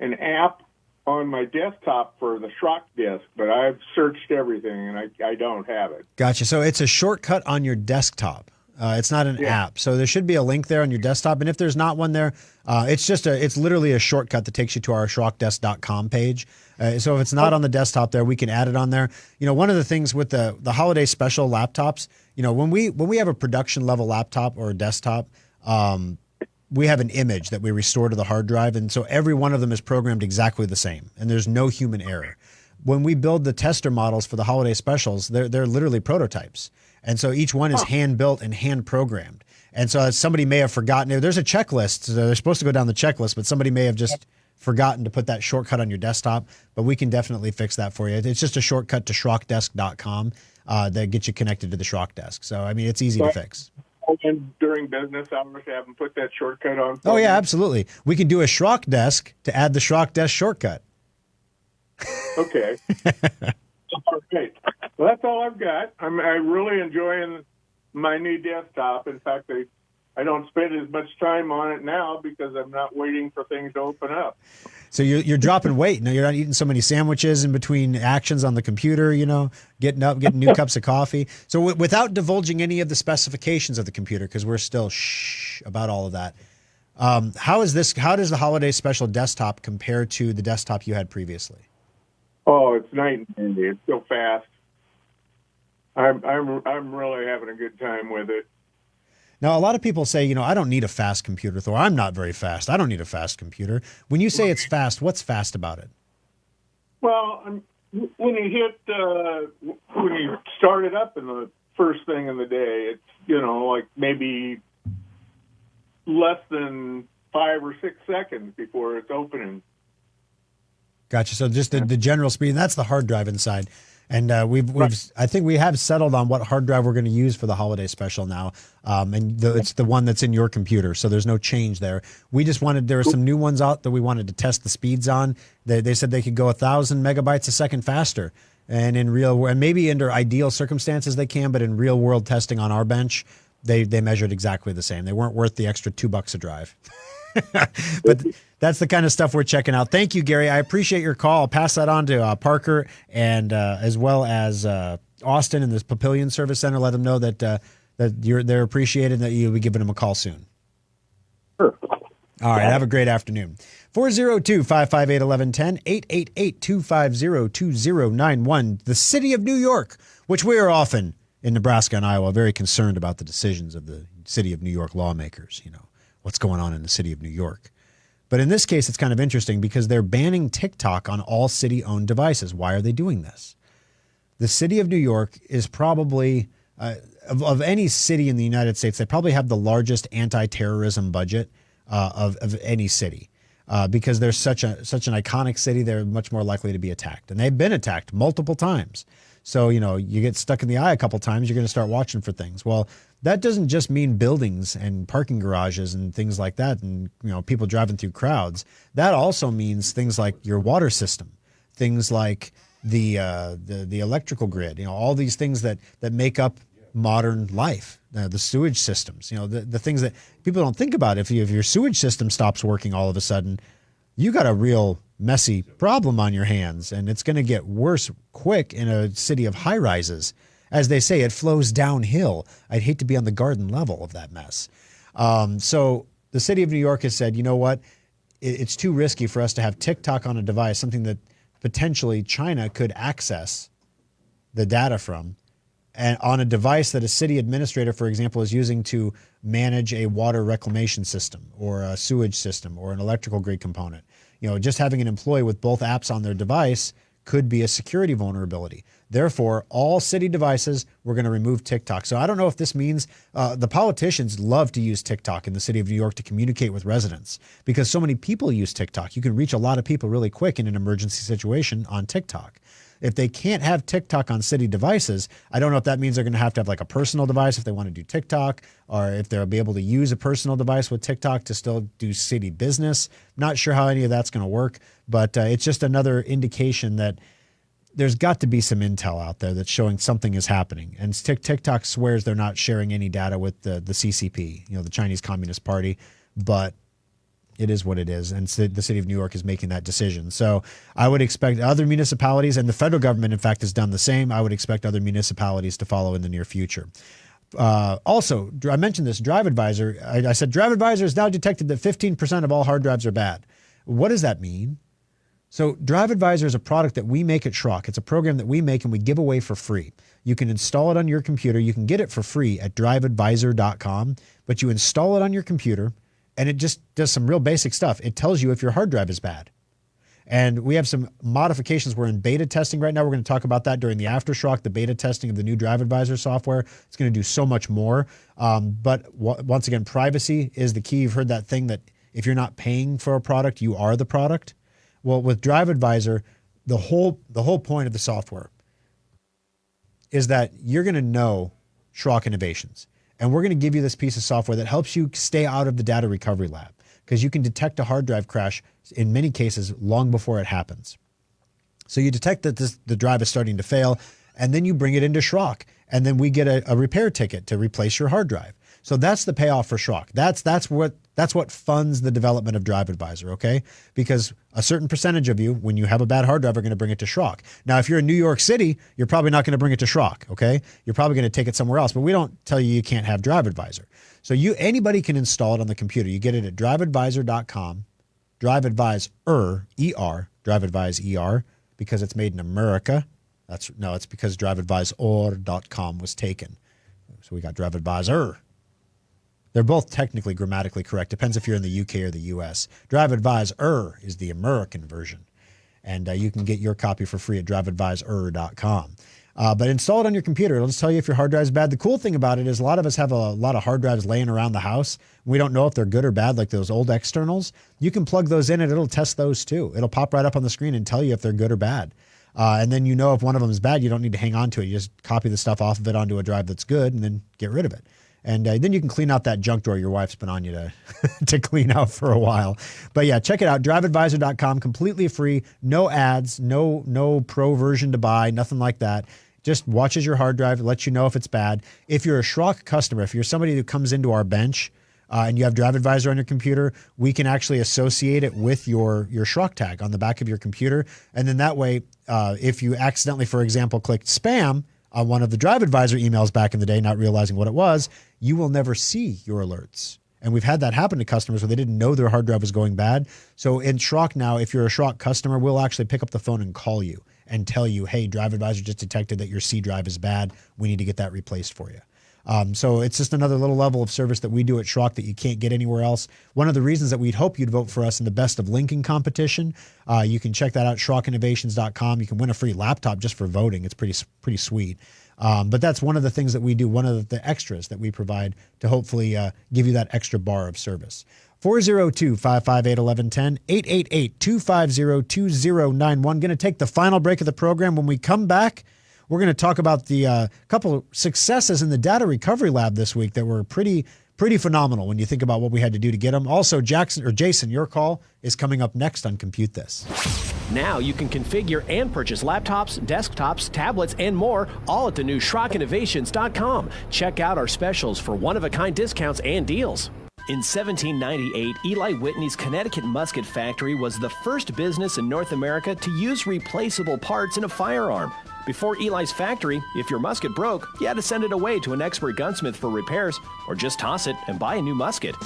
an app on my desktop for the Schrock desk, but I've searched everything and I don't have it. Gotcha. So it's a shortcut on your desktop. It's not an app. So there should be a link there on your desktop. And if there's not one there, it's literally a shortcut that takes you to our schrockdesk.com page. So if it's not on the desktop there, we can add it on there. One of the things with the holiday special laptops, when we have a production level laptop or a desktop, we have an image that we restore to the hard drive. And so every one of them is programmed exactly the same. And there's no human error. When we build the tester models for the holiday specials, they're literally prototypes. And so each one is hand built and hand programmed. And so somebody may have forgotten, there's a checklist. So they're supposed to go down the checklist, but somebody may have just forgotten to put that shortcut on your desktop. But we can definitely fix that for you. It's just a shortcut to schrockdesk.com that gets you connected to the Schrock desk. So, I mean, it's easy to fix. And during business hours, have them put that shortcut on. Oh, yeah, absolutely. We can do a Schrock desk to add the Schrock desk shortcut. Okay. All right. Well, that's all I've got. I'm really enjoying my new desktop. In fact, I don't spend as much time on it now because I'm not waiting for things to open up. So you're dropping weight. No, you're not eating so many sandwiches in between actions on the computer, getting up, getting new cups of coffee. So without divulging any of the specifications of the computer, because we're still about all of that, how does the holiday special desktop compare to the desktop you had previously? Oh, it's night and day. It's so fast. I'm really having a good time with it. Now, a lot of people say, I don't need a fast computer, Thor. I'm not very fast. I don't need a fast computer. When you say it's fast, what's fast about it? Well, when you start it up in the first thing in the day, it's, like maybe less than 5 or 6 seconds before it's opening. Gotcha. So just the general speed, and that's the hard drive inside. And I think we have settled on what hard drive we're going to use for the holiday special now. It's the one that's in your computer. So there's no change there. We just there are some new ones out that we wanted to test the speeds on. They said they could go 1,000 megabytes a second faster. And and maybe under ideal circumstances they can, but in real world testing on our bench, They measured exactly the same. They weren't worth the extra $2 a drive. But that's the kind of stuff we're checking out. Thank you, Gary. I appreciate your call. I'll pass that on to Parker and as well as Austin in this Papillion Service Center. Let them know that they're appreciated and that you'll be giving them a call soon. Sure. All right. Have a great afternoon. 402-558-1110, 888-250-2091. The city of New York, which we are often in Nebraska and Iowa very concerned about the decisions of the city of New York lawmakers, what's going on in the city of New York. But in this case, it's kind of interesting because they're banning TikTok on all city-owned devices. Why are they doing this? The city of New York is probably, of any city in the United States, they probably have the largest anti-terrorism budget of any city. Because they're such an iconic city, they're much more likely to be attacked. And they've been attacked multiple times. So, you get stuck in the eye a couple times, you're going to start watching for things. Well, that doesn't just mean buildings and parking garages and things like that and, people driving through crowds. That also means things like your water system, things like the electrical grid, all these things that make up modern life, the sewage systems, the things that people don't think about. If your sewage system stops working all of a sudden, you got a real messy problem on your hands, and it's going to get worse quick in a city of high rises. As they say, it flows downhill. I'd hate to be on the garden level of that mess. So the city of New York has said, you know what? It's too risky for us to have TikTok on a device, something that potentially China could access the data from, and on a device that a city administrator, for example, is using to manage a water reclamation system or a sewage system or an electrical grid component. Just having an employee with both apps on their device could be a security vulnerability. Therefore, all city devices, we're going to remove TikTok. So I don't know if this means the politicians love to use TikTok in the city of New York to communicate with residents because so many people use TikTok. You can reach a lot of people really quick in an emergency situation on TikTok. If they can't have TikTok on city devices, I don't know if that means they're going to have like a personal device if they want to do TikTok, or if they'll be able to use a personal device with TikTok to still do city business. Not sure how any of that's going to work, but it's just another indication that there's got to be some intel out there that's showing something is happening. And TikTok swears they're not sharing any data with the CCP, the Chinese Communist Party, but it is what it is, and the city of New York is making that decision. So I would expect other municipalities, and the federal government, in fact, has done the same. I would expect other municipalities to follow in the near future. Also, I mentioned this Drive Advisor. I said Drive Advisor has now detected that 15% of all hard drives are bad. What does that mean? So Drive Advisor is a product that we make at Schrock. It's a program that we make and we give away for free. You can install it on your computer. You can get it for free at driveadvisor.com, but you install it on your computer, and it just does some real basic stuff. It tells you if your hard drive is bad. And we have some modifications. We're in beta testing right now. We're going to talk about that during the Aftershock, the beta testing of the new Drive Advisor software. It's going to do so much more. But once again, privacy is the key. You've heard that thing that if you're not paying for a product, you are the product. Well, with Drive Advisor, the whole point of the software is that you're going to know Schrock innovations. And we're going to give you this piece of software that helps you stay out of the data recovery lab, because you can detect a hard drive crash in many cases long before it happens. So you detect that the drive is starting to fail, and then you bring it into Schrock, and then we get a repair ticket to replace your hard drive. So that's the payoff for Schrock. That's what funds the development of Drive Advisor, okay? Because a certain percentage of you, when you have a bad hard drive, are going to bring it to Schrock. Now, if you're in New York City, you're probably not going to bring it to Schrock, okay? You're probably going to take it somewhere else, but we don't tell you can't have Drive Advisor. So anybody can install it on the computer. You get it at driveadvisor.com, driveadvisor, E-R, driveadvise, because it's made in America. It's because driveadvisor.com was taken. So we got Drive Advisor. They're both technically grammatically correct. Depends if you're in the UK or the US. Drive Advisor is the American version. And you can get your copy for free at driveadvisor.com. But install it on your computer. It'll just tell you if your hard drive is bad. The cool thing about it is a lot of us have a lot of hard drives laying around the house. We don't know if they're good or bad, like those old externals. You can plug those in and it'll test those too. It'll pop right up on the screen and tell you if they're good or bad. And then if one of them is bad, you don't need to hang on to it. You just copy the stuff off of it onto a drive that's good and then get rid of it. And then you can clean out that junk drawer your wife's been on you to clean out for a while. But yeah, check it out, driveadvisor.com, completely free, no ads, no pro version to buy, nothing like that. just watches your hard drive, lets you know if it's bad. If you're a Schrock customer, if you're somebody who comes into our bench and you have Drive Advisor on your computer, we can actually associate it with your Schrock tag on the back of your computer. And then that way, if you accidentally, for example, clicked spam on one of the Drive Advisor emails back in the day, not realizing what it was, you will never see your alerts. And we've had that happen to customers where they didn't know their hard drive was going bad. So in Schrock now, if you're a Schrock customer, we'll actually pick up the phone and call you and tell you, hey, Drive Advisor just detected that your C drive is bad. We need to get that replaced for you. So it's just another little level of service that we do at Schrock that you can't get anywhere else. One of the reasons that we'd hope you'd vote for us in the Best of Lincoln competition, you can check that out, SchrockInnovations.com. You can win a free laptop just for voting. It's pretty sweet. But that's one of the things that we do, one of the extras that we provide to hopefully give you that extra bar of service. 402-558-1110, 888-250-2091. Going to take the final break of the program. When we come back, we're going to talk about the couple of successes in the data recovery lab this week that were pretty phenomenal when you think about what we had to do to get them. Also, Jason, your call is coming up next on Compute This. Now you can configure and purchase laptops, desktops, tablets, and more, all at the new SchrockInnovations.com. Check out our specials for one-of-a-kind discounts and deals. In 1798, Eli Whitney's Connecticut Musket Factory was the first business in North America to use replaceable parts in a firearm. Before Eli's factory, if your musket broke, you had to send it away to an expert gunsmith for repairs, or just toss it and buy a new musket.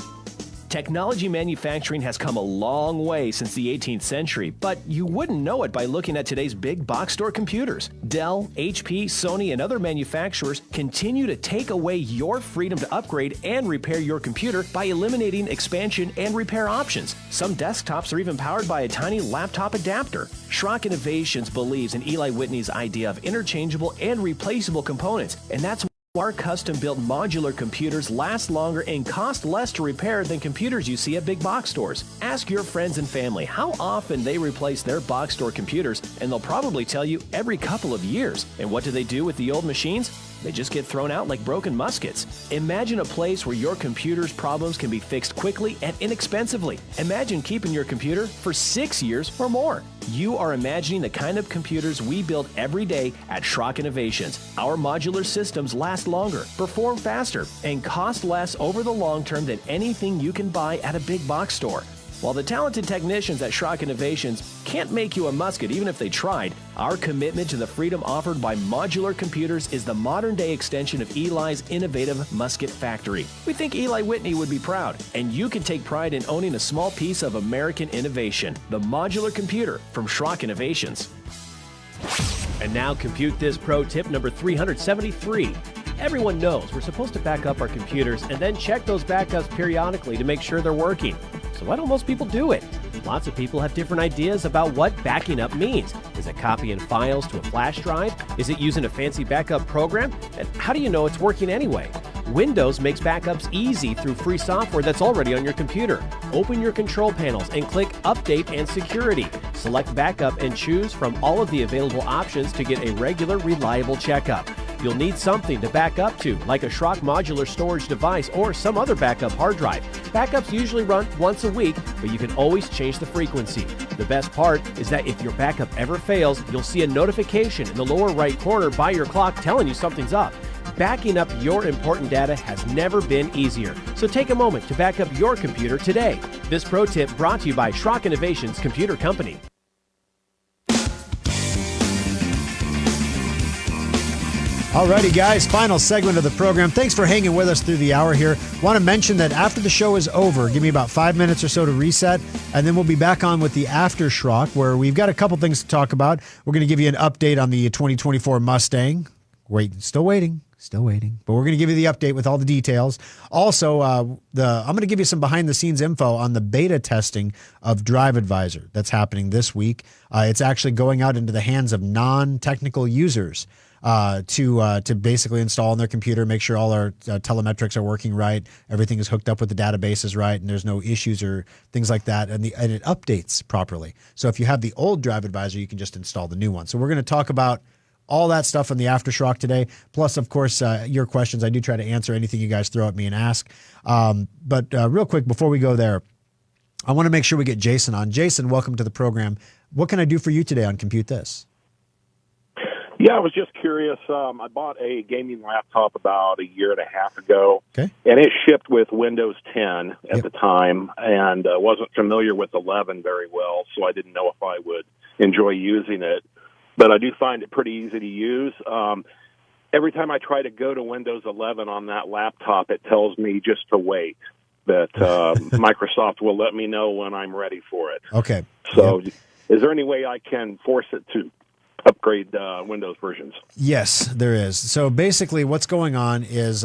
Technology manufacturing has come a long way since the 18th century, but you wouldn't know it by looking at today's big box store computers. Dell, HP, Sony, and other manufacturers continue to take away your freedom to upgrade and repair your computer by eliminating expansion and repair options. Some desktops are even powered by a tiny laptop adapter. Schrock Innovations believes in Eli Whitney's idea of interchangeable and replaceable components, and that's our custom-built modular computers last longer and cost less to repair than computers you see at big box stores. Ask your friends and family how often they replace their box store computers, and they'll probably tell you every couple of years. And what do they do with the old machines? They just get thrown out like broken muskets. Imagine a place where your computer's problems can be fixed quickly and inexpensively. Imagine keeping your computer for 6 years or more. You are imagining the kind of computers we build every day at Schrock Innovations. Our modular systems last longer, perform faster, and cost less over the long term than anything you can buy at a big box store. While the talented technicians at Schrock Innovations can't make you a musket even if they tried, our commitment to the freedom offered by modular computers is the modern-day extension of Eli's innovative musket factory. We think Eli Whitney would be proud, and you can take pride in owning a small piece of American innovation, the modular computer from Schrock Innovations. And now Compute This Pro tip number 373. Everyone knows we're supposed to back up our computers and then check those backups periodically to make sure they're working. So why don't most people do it? Lots of people have different ideas about what backing up means. Is it copying files to a flash drive? Is it using a fancy backup program? And how do you know it's working anyway? Windows makes backups easy through free software that's already on your computer. Open your control panels and click Update and Security. Select Backup and choose from all of the available options to get a regular, reliable checkup. You'll need something to back up to, like a Schrock modular storage device or some other backup hard drive. Backups usually run once a week, but you can always change the frequency. The best part is that if your backup ever fails, you'll see a notification in the lower right corner by your clock telling you something's up. Backing up your important data has never been easier, so take a moment to back up your computer today. This pro tip brought to you by Schrock Innovations Computer Company. Alrighty, guys, final segment of the program. Thanks for hanging with us through the hour here. Want to mention that after the show is over, give me about 5 minutes or so to reset, and then we'll be back on with the After Schrock, where we've got a couple things to talk about. We're going to give you an update on the 2024 Mustang. Still waiting. But we're going to give you the update with all the details. Also, I'm going to give you some behind-the-scenes info on the beta testing of Drive Advisor that's happening this week. It's actually going out into the hands of non-technical users to basically install on their computer, make sure all our telemetrics are working right, everything is hooked up with the databases right, and there's no issues or things like that, and it updates properly. So if you have the old Drive Advisor, you can just install the new one. So we're going to talk about all that stuff in the Aftershock today. Plus, of course, your questions. I do try to answer anything you guys throw at me and ask. But real quick, before we go there, I want to make sure we get Jason on. Jason, welcome to the program. What can I do for you today on Compute This? Yeah, I was just curious. I bought a gaming laptop about a year and a half ago, Okay. and it shipped with Windows 10 at the time, and wasn't familiar with 11 very well, so I didn't know if I would enjoy using it. But I do find it pretty easy to use. Every time I try to go to Windows 11 on that laptop, it tells me just to wait, that Microsoft will let me know when I'm ready for it. Okay. So is there any way I can force it to upgrade Windows versions? Yes, there is. So basically what's going on is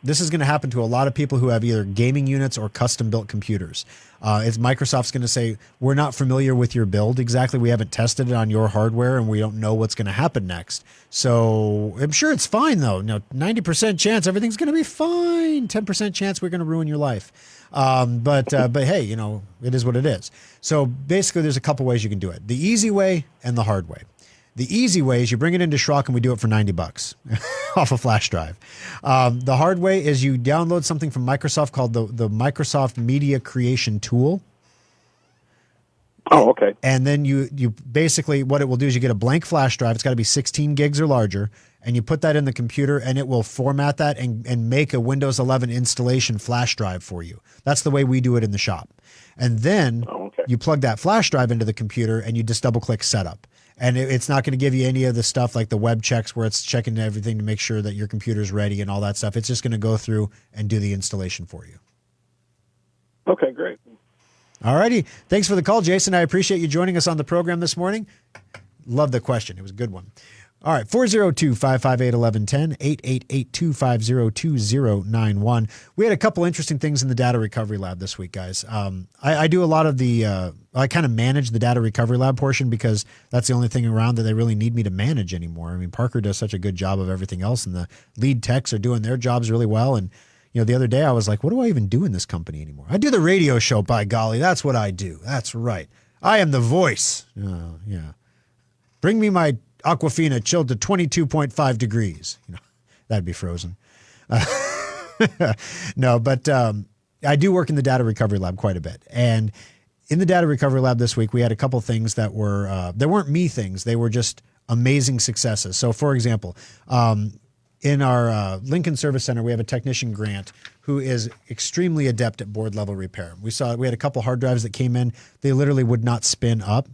this is going to happen to a lot of people who have either gaming units or custom-built computers. Microsoft's going to say, we're not familiar with your build exactly. We haven't tested it on your hardware, and we don't know what's going to happen next. So I'm sure it's fine, though. 90% chance everything's going to be fine. 10% chance we're going to ruin your life. But hey, it is what it is. So basically there's a couple ways you can do it. The easy way and the hard way. The easy way is you bring it into Schrock and we do it for $90 off a flash drive. The hard way is you download something from Microsoft called the Microsoft Media Creation Tool. Oh, okay. And then you basically, what it will do is you get a blank flash drive. It's got to be 16 gigs or larger. And you put that in the computer and it will format that and make a Windows 11 installation flash drive for you. That's the way we do it in the shop. And then you plug that flash drive into the computer and you just double click setup. And it's not going to give you any of the stuff like the web checks where it's checking everything to make sure that your computer's ready and all that stuff. It's just going to go through and do the installation for you. Okay, great. All righty. Thanks for the call, Jason. I appreciate you joining us on the program this morning. Love the question. It was a good one. All right, 402-558-1110, 888-250-2091. We had a couple interesting things in the data recovery lab this week, guys. I do a lot of I kind of manage the data recovery lab portion because that's the only thing around that they really need me to manage anymore. I mean, Parker does such a good job of everything else, and the lead techs are doing their jobs really well. And, the other day I was like, what do I even do in this company anymore? I do the radio show, by golly. That's what I do. That's right. I am the voice. Yeah. Bring me my Aquafina chilled to 22.5 degrees. That'd be frozen. No, but I do work in the data recovery lab quite a bit. And in the data recovery lab this week, we had a couple things that were, they weren't me things. They were just amazing successes. So for example, in our Lincoln Service Center, we have a technician, Grant, who is extremely adept at board level repair. We had a couple hard drives that came in. They literally would not spin up.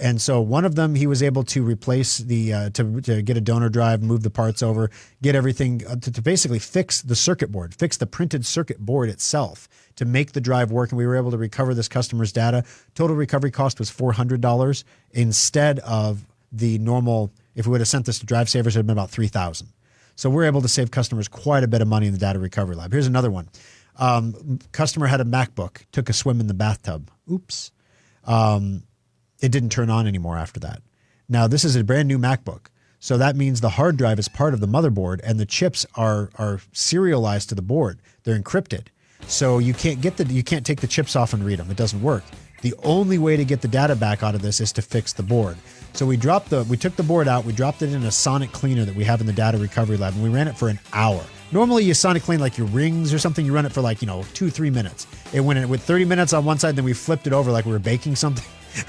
And so one of them, he was able to replace to get a donor drive, move the parts over, get everything to basically fix the circuit board, fix the printed circuit board itself to make the drive work. And we were able to recover this customer's data. Total recovery cost was $400 instead of the normal. If we would have sent this to Drive Savers, it would have been about $3,000. So we're able to save customers quite a bit of money in the data recovery lab. Here's another one. Customer had a MacBook, took a swim in the bathtub. Oops. It didn't turn on anymore after that. Now, this is a brand new MacBook. So that means the hard drive is part of the motherboard and the chips are serialized to the board. They're encrypted. So you can't take the chips off and read them. It doesn't work. The only way to get the data back out of this is to fix the board. So we took the board out, we dropped it in a sonic cleaner that we have in the data recovery lab, and we ran it for an hour. Normally you sonic clean like your rings or something, you run it for 2-3 minutes. It went in with 30 minutes on one side, then we flipped it over like we were baking something.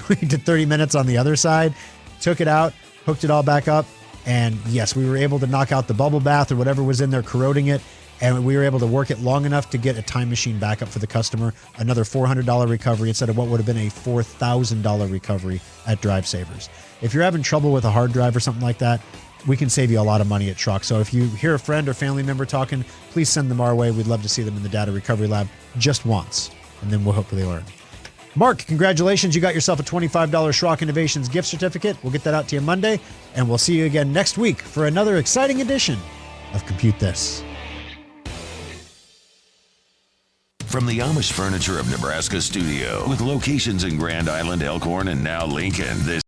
We did 30 minutes on the other side, took it out, hooked it all back up, and yes, we were able to knock out the bubble bath or whatever was in there corroding it, and we were able to work it long enough to get a time machine backup for the customer, another $400 recovery instead of what would have been a $4,000 recovery at Drive Savers. If you're having trouble with a hard drive or something like that, we can save you a lot of money at Schrock. So if you hear a friend or family member talking, please send them our way. We'd love to see them in the data recovery lab just once, and then we'll hopefully learn. Mark, congratulations. You got yourself a $25 Schrock Innovations gift certificate. We'll get that out to you Monday, and we'll see you again next week for another exciting edition of Compute This. From the Amish Furniture of Nebraska studio, with locations in Grand Island, Elkhorn, and now Lincoln, this